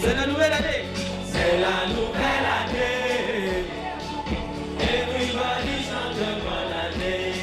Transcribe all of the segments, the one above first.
C'est la nouvelle année. C'est la nouvelle année. Everybody chante bonne année.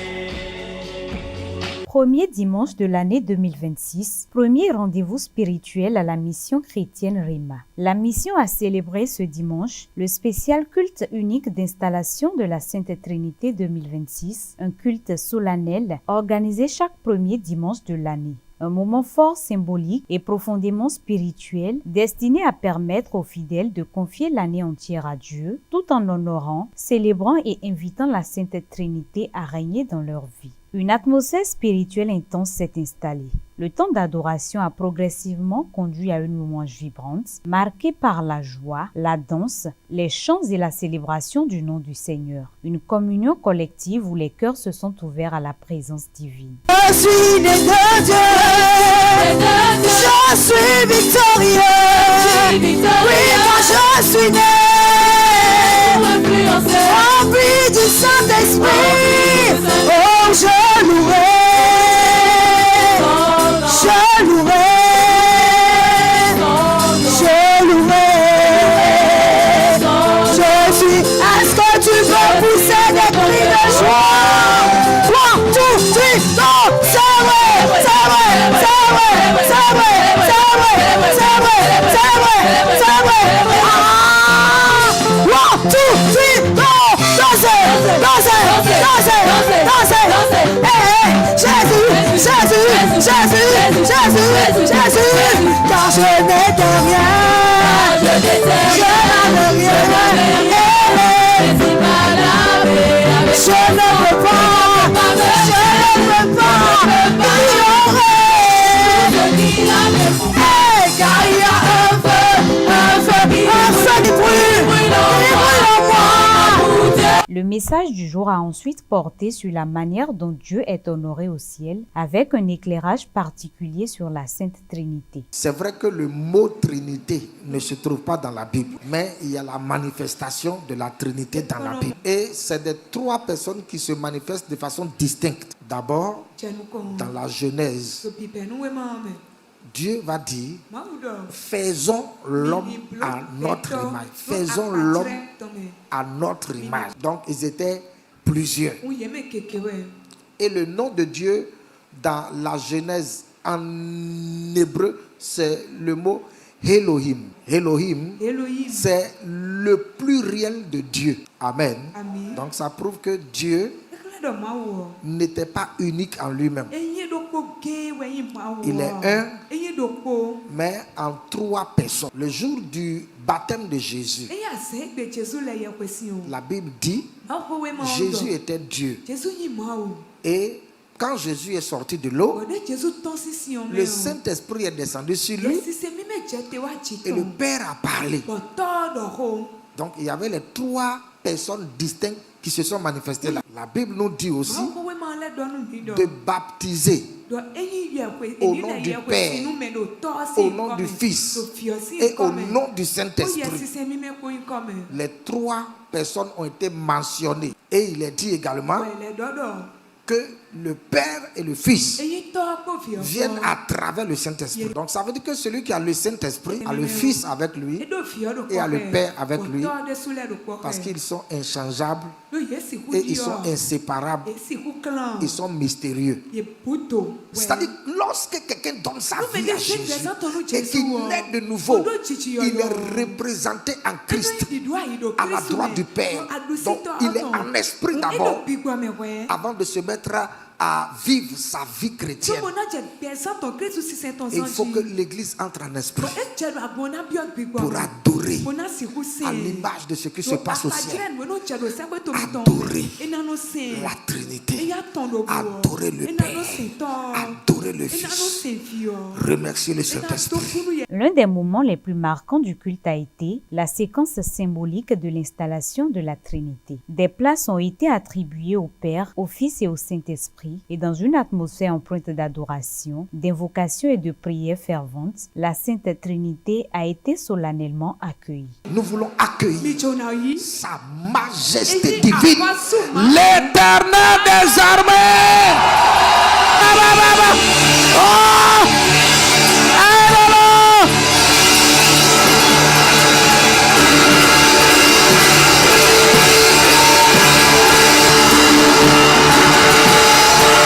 Premier dimanche de l'année 2026, premier rendez-vous spirituel à la mission chrétienne Rima. La mission a célébré ce dimanche le spécial culte unique d'installation de la Sainte Trinité 2026, un culte solennel organisé chaque premier dimanche de l'année. Un moment fort symbolique et profondément spirituel destiné à permettre aux fidèles de confier l'année entière à Dieu tout en honorant, célébrant et invitant la Sainte Trinité à régner dans leur vie. Une atmosphère spirituelle intense s'est installée. Le temps d'adoration a progressivement conduit à une louange vibrante, marquée par la joie, la danse, les chants et la célébration du nom du Seigneur. Une communion collective où les cœurs se sont ouverts à la présence divine. Je suis né de Dieu, je suis victorieux, oui moi je suis né, rempli du Saint-Esprit, oh je louerai, je louerai, je louerai, je suis, est-ce que tu veux pousser des cris de joie? 1, 2, 3, go! C'est vrai, c'est vrai, c'est vrai, c'est vrai, c'est vrai, c'est vrai, c'est vrai, c'est vrai. Ah! 1, 2, 3, go! Dansez, dansez, dansez, dansez. Hey, hey, Jésus, Jésus, Jésus, Jésus, Jésus. Car je n'étais rien, je n'avais rien. Je ne peux pas, je ne peux pas ignorer. Hey, car il y a un feu qui brûle en moi. Le message du jour a ensuite porté sur la manière dont Dieu est honoré au ciel, avec un éclairage particulier sur la Sainte Trinité. C'est vrai que le mot Trinité ne se trouve pas dans la Bible, mais il y a la manifestation de la Trinité dans la Bible. Et c'est des trois personnes qui se manifestent de façon distincte. D'abord, dans la Genèse, Dieu va dire, faisons l'homme à notre image. Faisons l'homme à notre image. Donc, ils étaient plusieurs. Et le nom de Dieu, dans la Genèse, en hébreu, c'est le mot Elohim. Elohim, c'est le pluriel de Dieu. Amen. Donc, ça prouve que Dieu n'était pas unique en lui-même. Il est un, mais en trois personnes. Le jour du baptême de Jésus, la Bible dit, Jésus était Dieu. Et quand Jésus est sorti de l'eau, le Saint-Esprit est descendu sur lui et le Père a parlé. Donc il y avait les trois personnes distinctes qui se sont manifestées là. La Bible nous dit aussi de baptiser au nom du Père, au nom du Fils et au nom du Saint-Esprit. Les trois personnes ont été mentionnées. Et il est dit également que le Père et le Fils viennent à travers le Saint-Esprit. Donc ça veut dire que celui qui a le Saint-Esprit a le Fils avec lui et a le Père avec lui, parce qu'ils sont inchangeables et ils sont inséparables, ils sont mystérieux. C'est-à-dire lorsque quelqu'un donne sa vie à Jésus et qu'il naît de nouveau, il est représenté en Christ à la droite du Père. Donc il est en esprit d'abord avant de se mettre à vivre sa vie chrétienne. Et il faut que l'Église entre en esprit pour adorer à l'image de ce qui se passe au ciel. Adorer la Trinité, adorer le Père, adorer le Fils, remercier le Saint-Esprit. L'un des moments les plus marquants du culte a été la séquence symbolique de l'installation de la Trinité. Des places ont été attribuées au Père, au Fils et au Saint-Esprit. d'esprit et dans une atmosphère empreinte d'adoration, d'invocation et de prière fervente, la Sainte Trinité a été solennellement accueillie. Nous voulons accueillir sa majesté divine, l'Éternel des armées. Oh!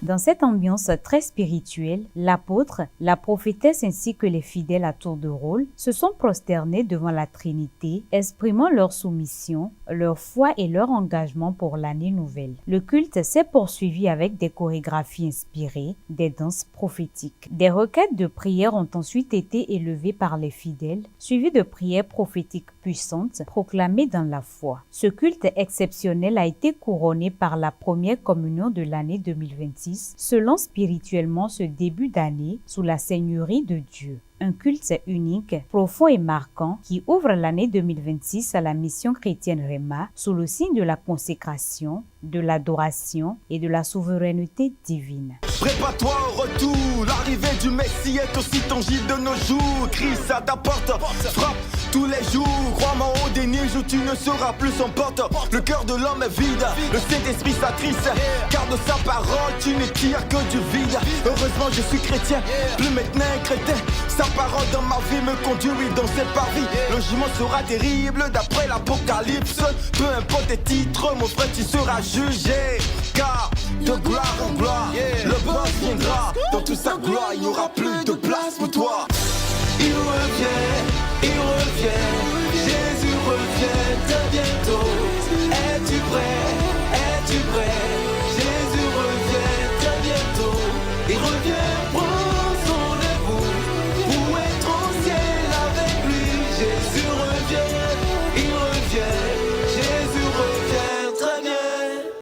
Dans cette ambiance très spirituelle, l'apôtre, la prophétesse ainsi que les fidèles à tour de rôle se sont prosternés devant la Trinité, exprimant leur soumission, leur foi et leur engagement pour l'année nouvelle. Le culte s'est poursuivi avec des chorégraphies inspirées, des danses prophétiques. Des requêtes de prière ont ensuite été élevées par les fidèles, suivies de prières prophétiques puissantes proclamées dans la foi. Ce culte exceptionnel a été couronné par la première communion de l'année 2026, selon spirituellement ce début d'année sous la Seigneurie de Dieu. Un culte unique, profond et marquant qui ouvre l'année 2026 à la mission chrétienne Réma sous le signe de la consécration, de l'adoration et de la souveraineté divine. Prépare-toi au retour, l'arrivée du Messie est aussi tangible de nos jours. Christ à ta porte, frappe tous les jours. Crois-moi au dernier jour, tu ne seras plus son porte. Le cœur de l'homme est vide, le Saint-Esprit s'attriste. Car de sa parole, tu ne tires que du vide. Heureusement, je suis chrétien, plus maintenant crétin. Sa parole dans ma vie me conduit dans cette parvis. Le jugement sera terrible d'après l'Apocalypse. Peu importe tes titres, mon frère, tu seras jugé. Car de gloire en gloire, le boss viendra. Dans toute sa gloire, il n'y aura plus de place pour toi. Il revient.